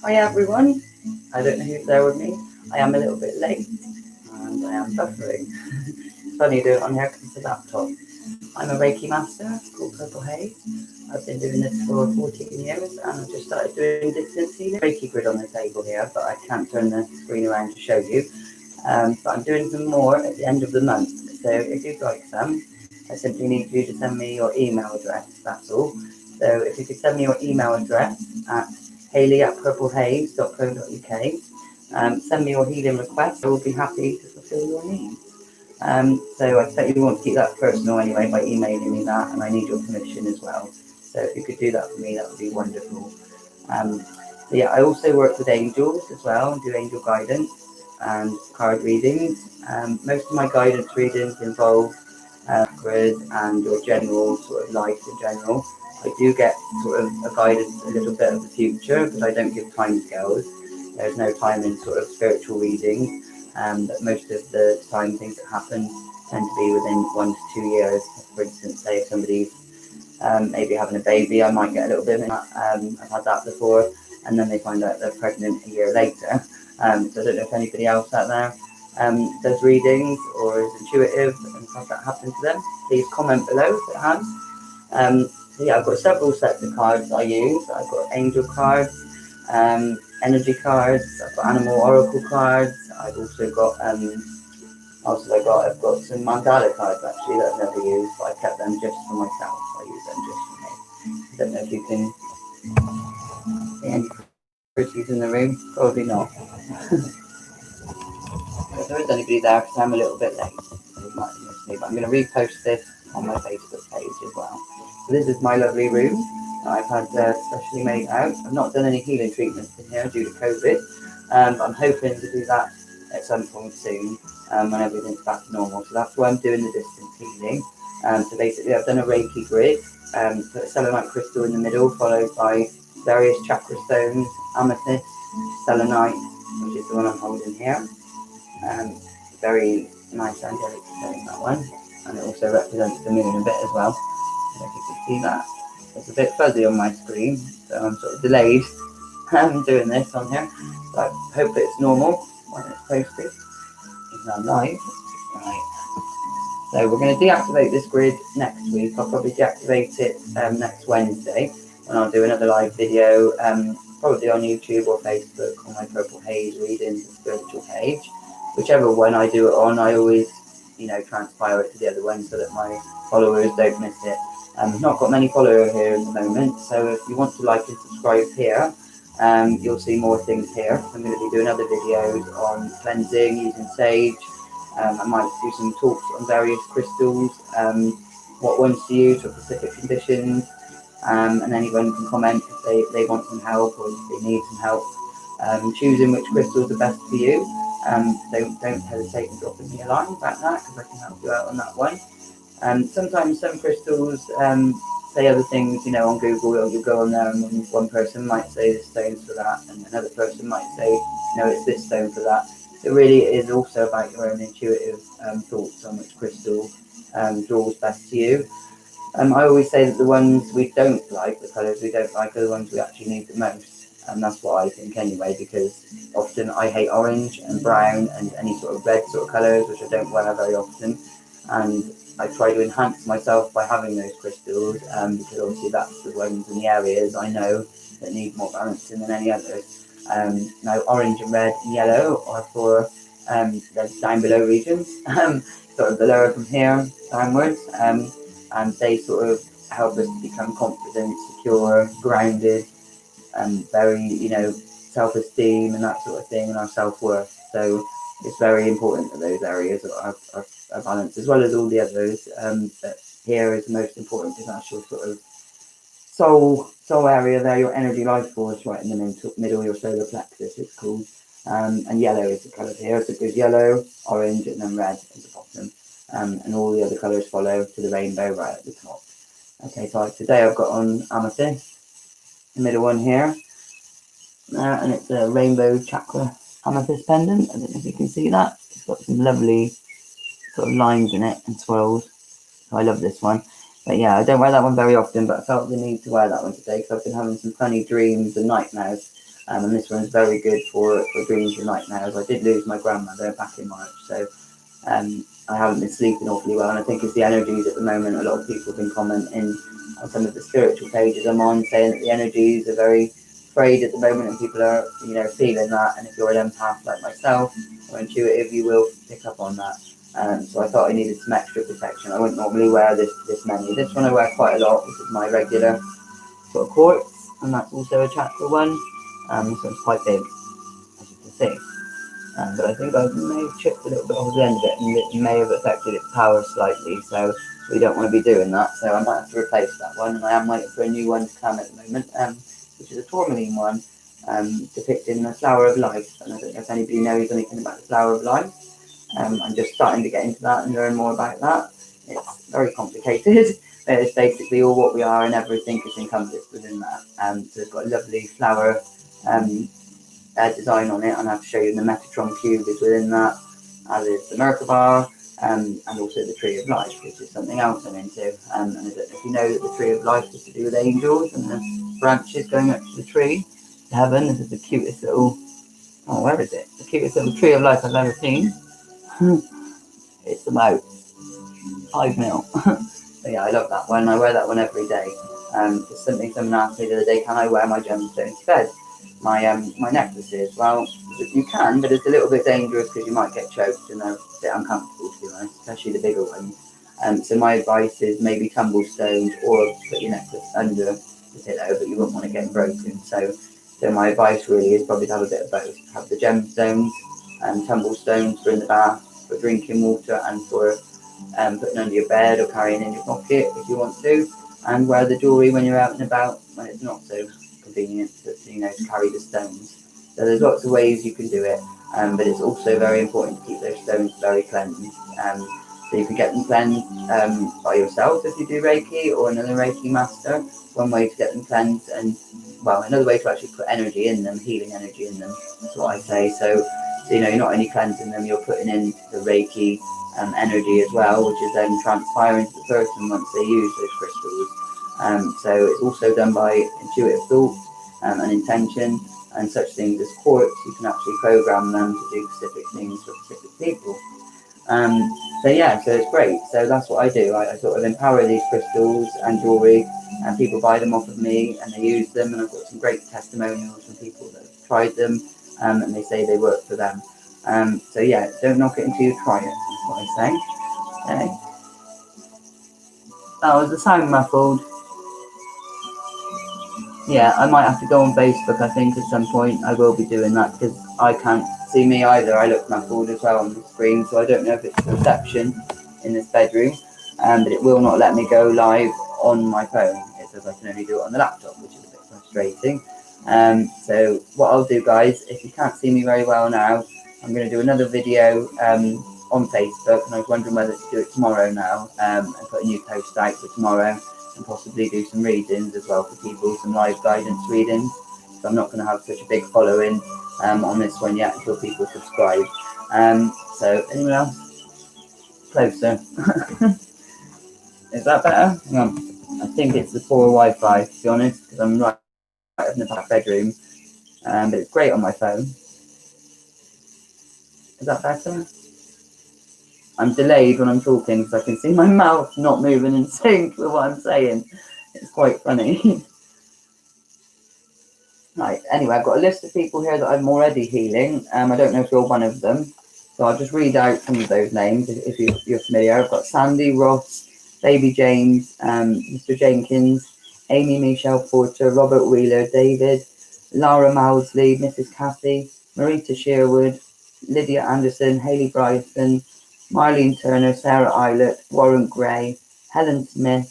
Hi everyone, I don't know who's there with me. I am a little bit late and I am suffering. It's funny doing it on here because it's a laptop. I'm a Reiki master called Purple Hayz. I've been doing this for 14 years and I've just started doing distance healing. Reiki grid on the table here, but I can't turn the screen around to show you. But I'm doing some more at the end of the month. So if you'd like some, I simply need you to send me your email address, that's all. So if you could send me your email address at hayley@purplehayz.co.uk. Send me your healing request. I will be happy to fulfill your needs. So I expect you want to keep that personal anyway by emailing me that, and I need your permission as well. So if you could do that for me, that would be wonderful. So yeah, I also work with angels as well and do angel guidance and card readings. Most of my guidance readings involve chakras and your general sort of life in general. I do get sort of a guidance a little bit of the future, but I don't give time scales. There's no time in sort of spiritual readings. But most of the time things that happen tend to be within 1 to 2 years. For instance, say if somebody's maybe having a baby, I might get a little bit of that. I've had that before, and then they find out they're pregnant a year later. So I don't know if anybody else out there does readings or is intuitive and has that happen to them. Please comment below if it has. So yeah, I've got several sets of cards I use. I've got angel cards, energy cards, I've got animal oracle cards, I've also got I've got some mandala cards actually that I've never used, but I kept them just for myself. I use them just for me. I don't know if you can see any pretties in the room. Probably not. If there is anybody there, because I'm a little bit late, you might miss me, but I'm going to repost this on my Facebook page as well. So this is my lovely room that I've had specially made out. I've not done any healing treatments in here due to COVID, but I'm hoping to do that at some point soon when everything's back to normal. So that's why I'm doing the distance healing. So basically I've done a Reiki grid, put a selenite crystal in the middle, followed by various chakra stones, amethyst, selenite, which is the one I'm holding here. Very nice angelic stone, that one, and it also represents the moon a bit as well. I don't know if you can see that. It's a bit fuzzy on my screen, so I'm sort of delayed doing this on here. So I hope it's normal when it's posted. It's now live. Right. So we're going to deactivate this grid next week. I'll probably deactivate it next Wednesday when I'll do another live video, probably on YouTube or Facebook on my Purple Hayz Readings and Spiritual page. Whichever one I do it on, I always, transpire it to the other one so that my followers don't miss it. I've not got many followers here at the moment, so if you want to like and subscribe here, you'll see more things here. I'm going to be doing other videos on cleansing, using sage. I might do some talks on various crystals, what ones to use for specific conditions, and anyone can comment if they want some help or if they need some help choosing which crystals are best for you. Don't hesitate in dropping me a line about that because I can help you out on that one. Sometimes some crystals say other things, on Google, or you go on there and one person might say this stone's for that, and another person might say, it's this stone for that. It really is also about your own intuitive thoughts on which crystal draws best to you. I always say that the ones we don't like, the colours we don't like, are the ones we actually need the most. And that's what I think anyway, because often I hate orange and brown and any sort of red sort of colours, which I don't wear very often. And I try to enhance myself by having those crystals, because obviously that's the ones in the areas I know that need more balancing than any others. Now, orange and red and yellow are for the down below regions, sort of the lower from here downwards, and they sort of help us to become confident, secure, grounded, and very, self-esteem and that sort of thing, and our self-worth. So it's very important that those areas are balanced, as well as all the others. But here is the most important because that's your sort of soul area there, your energy life force, right in the middle, your solar plexus, it's called. And yellow is the colour here. So it goes yellow, orange, and then red at the bottom. And all the other colours follow to the rainbow right at the top. Okay, so today I've got on amethyst, the middle one here, and it's a rainbow chakra amethyst pendant. I don't know if you can see that. It's got some lovely sort of lines in it and swirls. So I love this one. But yeah, I don't wear that one very often, but I felt the need to wear that one today because I've been having some funny dreams and nightmares. And this one's very good for dreams and nightmares. I did lose my grandmother back in March, so I haven't been sleeping awfully well. And I think it's the energies at the moment. A lot of people have been commenting on some of the spiritual pages I'm on, saying that the energies are very frayed at the moment, and people are, feeling that. And if you're an empath like myself or intuitive, you will pick up on that. So I thought I needed some extra protection. I wouldn't normally wear this many. This one I wear quite a lot. This is my regular sort of quartz, and that's also a chakra one. This one's quite big, as you can see. But I think I may have chipped a little bit off the end of it, and it may have affected its power slightly. So we don't want to be doing that. So I might have to replace that one, and I am waiting for a new one to come at the moment, which is a tourmaline one, depicting the flower of life. And I don't know if anybody knows anything about the flower of life. I'm just starting to get into that and learn more about that. It's very complicated, but it's basically all what we are, and everything is encompassed within that. So it's got a lovely flower design on it, and I have to show you the Metatron cube is within that, as is the Merkaba, and also the Tree of Life, which is something else I'm into. And I don't know if you know that the Tree of Life is to do with angels and the branches going up to the tree to heaven. This is the cutest little, where is it? The cutest little Tree of Life I've ever seen. It's about 5 mil. But yeah, I love that one. I wear that one every day. Just someone asked me the other day, can I wear my gemstones to bed? My necklaces. Well, you can, but it's a little bit dangerous because you might get choked and they're a bit uncomfortable, to be honest, especially the bigger ones. So my advice is maybe tumble stones, or put your necklace under the pillow, but you wouldn't want to get broken. So my advice really is probably to have a bit of both. Have the gemstones and tumble stones for in the bath, for drinking water, and for putting under your bed or carrying in your pocket if you want to, and wear the jewellery when you're out and about when it's not so convenient to carry the stones. So there's lots of ways you can do it, but it's also very important to keep those stones very cleansed. So you can get them cleansed by yourself if you do Reiki, or another Reiki master. One way to get them cleansed, and another way to actually put energy in them, healing energy in them. That's what I say. So you're not only cleansing them, you're putting in the Reiki energy as well, which is then transpiring to the person once they use those crystals. So it's also done by intuitive thought and intention, and such things as quartz. You can actually program them to do specific things for specific people. So it's great. So that's what I do. I sort of empower these crystals and jewelry, and people buy them off of me and they use them, and I've got some great testimonials from people that have tried them, and they say they work for them. Don't knock it until you try it, that's what I say. Okay. That was the sound muffled. Yeah, I might have to go on Facebook, I think, at some point. I will be doing that because I can't see me either. I look muffled as well on the screen, so I don't know if it's the reception in this bedroom, but it will not let me go live on my phone. It says I can only do it on the laptop, which is a bit frustrating. So what I'll do, guys, if you can't see me very well now, I'm going to do another video on Facebook, and I was wondering whether to do it tomorrow now, and put a new post out for tomorrow, and possibly do some readings as well for people, some live guidance readings. So I'm not going to have such a big following on this one yet until people subscribe. So anyone else? Closer. Is that better? Hang on. I think it's the poor Wi-Fi, to be honest, because I'm right in the back bedroom. But it's great on my phone. Is that better? I'm delayed when I'm talking because I can see my mouth not moving in sync with what I'm saying. It's quite funny. Right, anyway, I've got a list of people here that I'm already healing. I don't know if you're one of them, so I'll just read out some of those names if you're familiar. I've got Sandy, Ross, Baby James, Mr. Jenkins, Amy Michelle Porter, Robert Wheeler, David, Lara Mousley, Mrs. Cathy, Marita Sherwood, Lydia Anderson, Hayley Bryson, Marlene Turner, Sarah Eilert, Warren Gray, Helen Smith,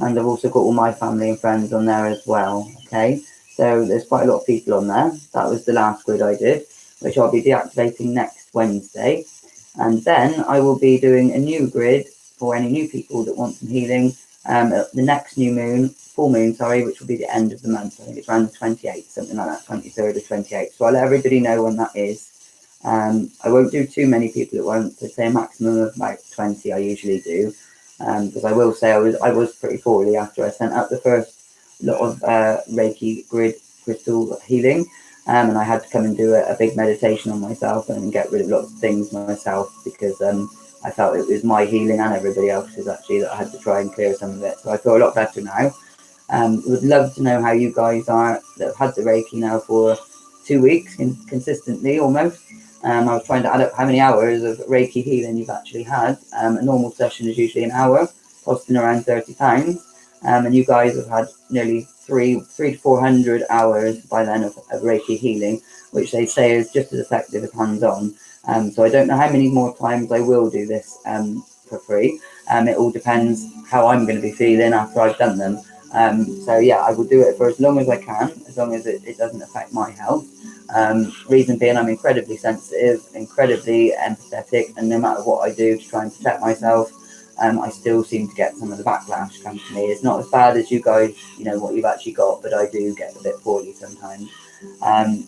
and I've also got all my family and friends on there as well, okay? So there's quite a lot of people on there. That was the last grid I did, which I'll be deactivating next Wednesday. And then I will be doing a new grid for any new people that want some healing. The next new moon, full moon, which will be the end of the month. I think it's around the 28th, something like that, 23rd or 28th. So I'll let everybody know when that is. I won't do too many people at once. I'd say a maximum of about 20 I usually do. because I will say I was pretty poorly after I sent out the first lot of Reiki grid crystal healing. And I had to come and do a big meditation on myself and get rid of lots of things myself, because I felt it was my healing and everybody else's actually that I had to try and clear some of it. So I feel a lot better now. Would love to know how you guys are that have had the Reiki now for 2 weeks consistently almost. I was trying to add up how many hours of Reiki healing you've actually had. A normal session is usually an hour, costing around £30. And you guys have had nearly 300 to 400 hours by then of Reiki healing, which they say is just as effective as hands-on. So I don't know how many more times I will do this for free. It all depends how I'm going to be feeling after I've done them. So yeah, I will do it for as long as I can, as long as it doesn't affect my health. Reason being, I'm incredibly sensitive, incredibly empathetic, and no matter what I do to try and protect myself, I still seem to get some of the backlash come to me. It's not as bad as you guys, what you've actually got, but I do get a bit poorly sometimes.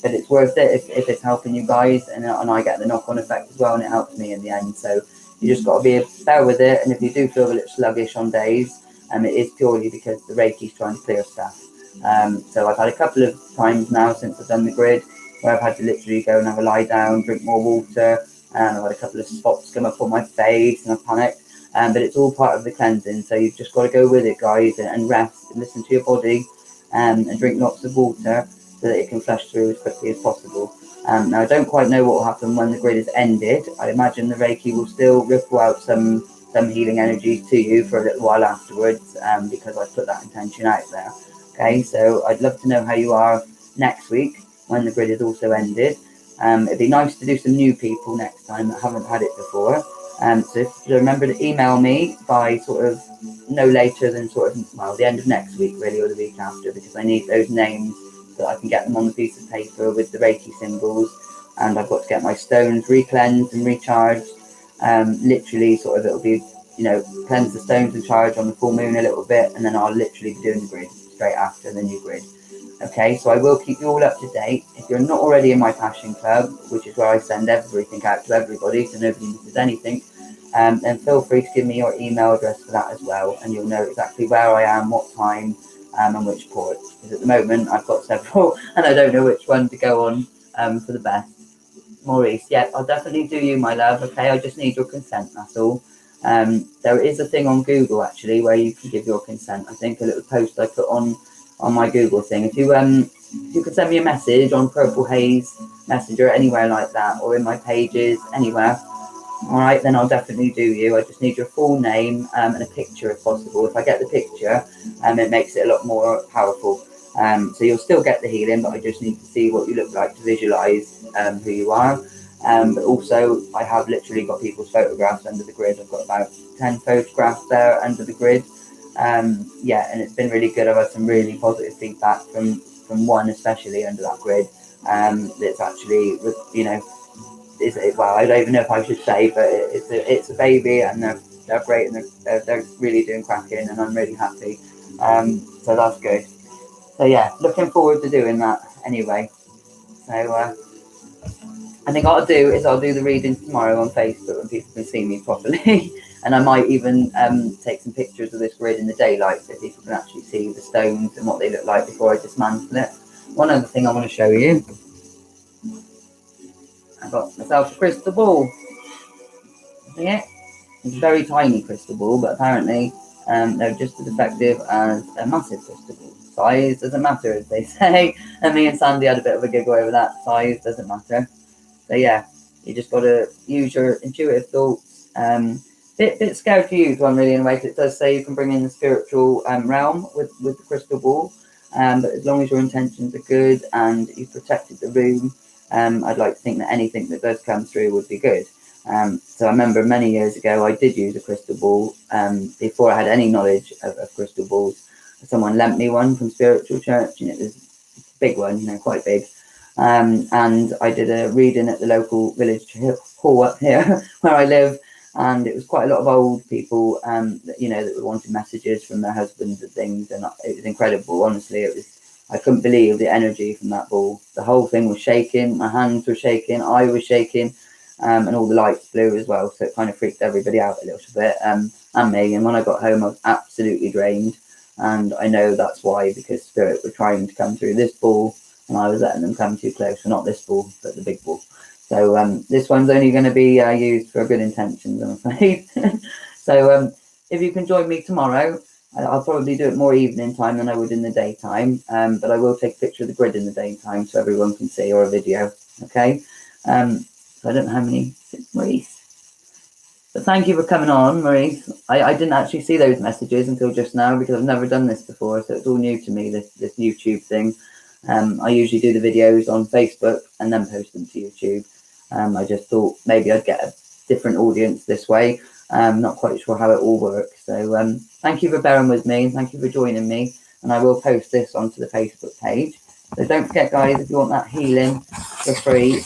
But it's worth it if it's helping you guys, and I get the knock-on effect as well, and it helps me in the end. So you just got to be fair with it, and if you do feel a little sluggish on days, it is purely because the Reiki's trying to clear stuff. So I've had a couple of times now since I've done the grid where I've had to literally go and have a lie down, drink more water, and I've had a couple of spots come up on my face and I've panicked. But it's all part of the cleansing, so you've just got to go with it, guys, and rest and listen to your body, and drink lots of water so that it can flush through as quickly as possible. Now, I don't quite know what will happen when the grid is ended. I imagine the Reiki will still ripple out some healing energy to you for a little while afterwards, because I put that intention out there. Okay, so I'd love to know how you are next week when the grid is also ended. It'd be nice to do some new people next time that haven't had it before. So if you remember to email me by sort of no later than the end of next week, really, or the week after, because I need those names so that I can get them on the piece of paper with the Reiki symbols, and I've got to get my stones re-cleansed and recharged. Literally it'll be, cleanse the stones and charge on the full moon a little bit, and then I'll literally be doing the grid straight after the new grid. Okay, so I will keep you all up to date. If you're not already in my Passion Club, which is where I send everything out to everybody so nobody misses anything, then feel free to give me your email address for that as well, and you'll know exactly where I am, what time, and which port. Because at the moment I've got several and I don't know which one to go on for the best. Maurice, yeah, I'll definitely do you, my love. Okay, I just need your consent, that's all. There is a thing on Google actually where you can give your consent. I think a little post I put on my Google thing. If you could send me a message on Purple Hayz Messenger, anywhere like that, or in my pages, anywhere, all right, then I'll definitely do you. I just need your full name and a picture if possible. If I get the picture, it makes it a lot more powerful. So you'll still get the healing, but I just need to see what you look like to visualize who you are. But also, I have literally got people's photographs under the grid. I've got about 10 photographs there under the grid. Yeah, and it's been really good. I've had some really positive feedback from one especially under that grid. It's actually, well, I don't even know if I should say, but it's a baby, and they're great, and they're really doing cracking, and I'm really happy. So that's good. So yeah, looking forward to doing that anyway. So I think what I'll do is I'll do the readings tomorrow on Facebook when people can see me properly. And I might even take some pictures of this grid in the daylight so people can actually see the stones and what they look like before I dismantle it. One other thing I want to show you. I got myself a crystal ball. See it? It's a very tiny crystal ball, but apparently they're just as effective as a massive crystal ball. Size doesn't matter, as they say. And me and Sandy had a bit of a giggle over that. Size doesn't matter. So yeah, you just got to use your intuitive thoughts. Bit scared to use one really in a way, because it does say you can bring in the spiritual realm with the crystal ball. But as long as your intentions are good and you've protected the room, I'd like to think that anything that does come through would be good. So I remember many years ago I did use a crystal ball before I had any knowledge of crystal balls. Someone lent me one from Spiritual Church, and it was a big one, quite big. And I did a reading at the local village hall up here where I live, and it was quite a lot of old people, that were wanting messages from their husbands and things, and it was incredible. Honestly, I couldn't believe the energy from that ball. The whole thing was shaking, my hands were shaking, I was shaking, and all the lights blew as well, so it kind of freaked everybody out a little bit. And and me. And when I got home, I was absolutely drained. And I know that's why, because spirit were trying to come through this ball, and I was letting them come too close. So not this ball, but the big ball. So this one's only going to be used for good intentions, I'm afraid. So if you can join me tomorrow, I'll probably do it more evening time than I would in the daytime. But I will take a picture of the grid in the daytime so everyone can see, or a video. Okay. So I don't know how many. Maurice. But thank you for coming on, Maurice. I didn't actually see those messages until just now because I've never done this before, so it's all new to me, this YouTube thing. I usually do the videos on Facebook and then post them to YouTube. I just thought maybe I'd get a different audience this way. Not quite sure how it all works. So thank you for bearing with me. Thank you for joining me. And I will post this onto the Facebook page. So don't forget, guys, if you want that healing for free,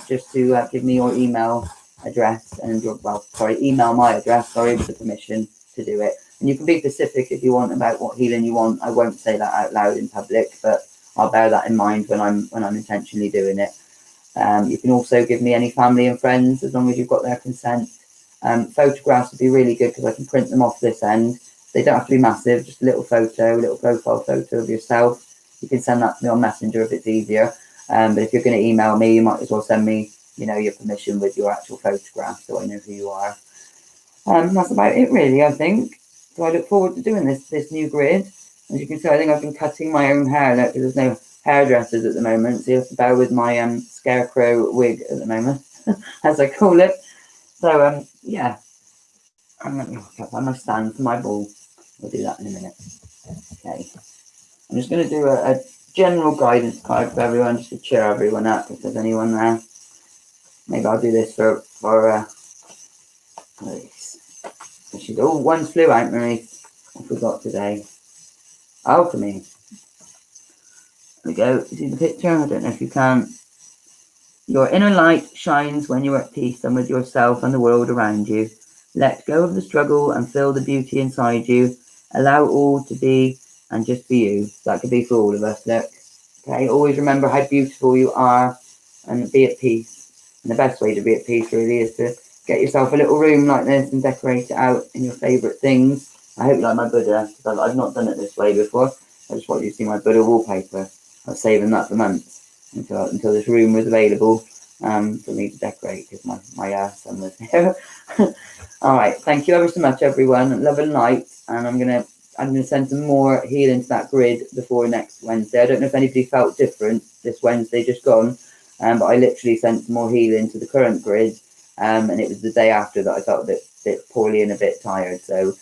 just to give me your email address and email my address, with the permission to do it. And you can be specific if you want about what healing you want. I won't say that out loud in public, but I'll bear that in mind when I'm intentionally doing it. You can also give me any family and friends as long as you've got their consent. Photographs would be really good because I can print them off this end. They don't have to be massive, just a little photo, a little profile photo of yourself. You can send that to me on Messenger if it's easier. But if you're going to email me, you might as well send me, your permission with your actual photograph so I know who you are. That's about it, really, I think. So I look forward to doing this new grid. As you can see, I think I've been cutting my own hair now because there's no hairdressers at the moment. So you have to bear with my scarecrow wig at the moment, as I call it. So, yeah. Let me find my stand for my ball. We'll do that in a minute. Okay. I'm just going to do a general guidance card for everyone, just to cheer everyone up if there's anyone there. Maybe I'll do this for Maurice. Oh, one flew out, Maurice. I forgot today. Oh, for me. There we go. See the picture? I don't know if you can. Your inner light shines when you're at peace and with yourself and the world around you. Let go of the struggle and feel the beauty inside you. Allow all to be and just be you. That could be for all of us, look. Okay, always remember how beautiful you are and be at peace. And the best way to be at peace really is to get yourself a little room like this and decorate it out in your favourite things. I hope you like my Buddha, because I've not done it this way before. I just want you to see my Buddha wallpaper. I was saving that for months until this room was available for me to decorate because my son was here. All right, thank you ever so much, everyone. Love and light, and I'm gonna send some more healing to that grid before next Wednesday. I don't know if anybody felt different this Wednesday just gone, but I literally sent some more healing to the current grid, and it was the day after that I felt a bit poorly and a bit tired. So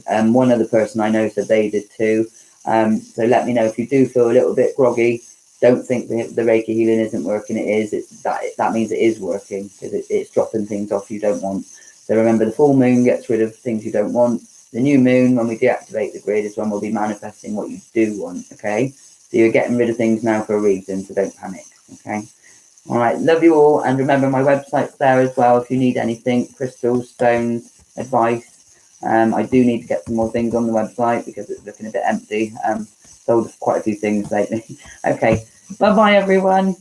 one other person I know said they did too. So let me know if you do feel a little bit groggy. Don't think the Reiki healing isn't working. It is. That means it is working because it's dropping things off you don't want. So remember, the full moon gets rid of things you don't want. The new moon, when we deactivate the grid, is when we'll be manifesting what you do want, okay? So you're getting rid of things now for a reason, so don't panic, okay? All right, love you all. And remember, my website's there as well if you need anything, crystals, stones, advice. I do need to get some more things on the website because it's looking a bit empty. Sold quite a few things lately. Okay, bye-bye, everyone.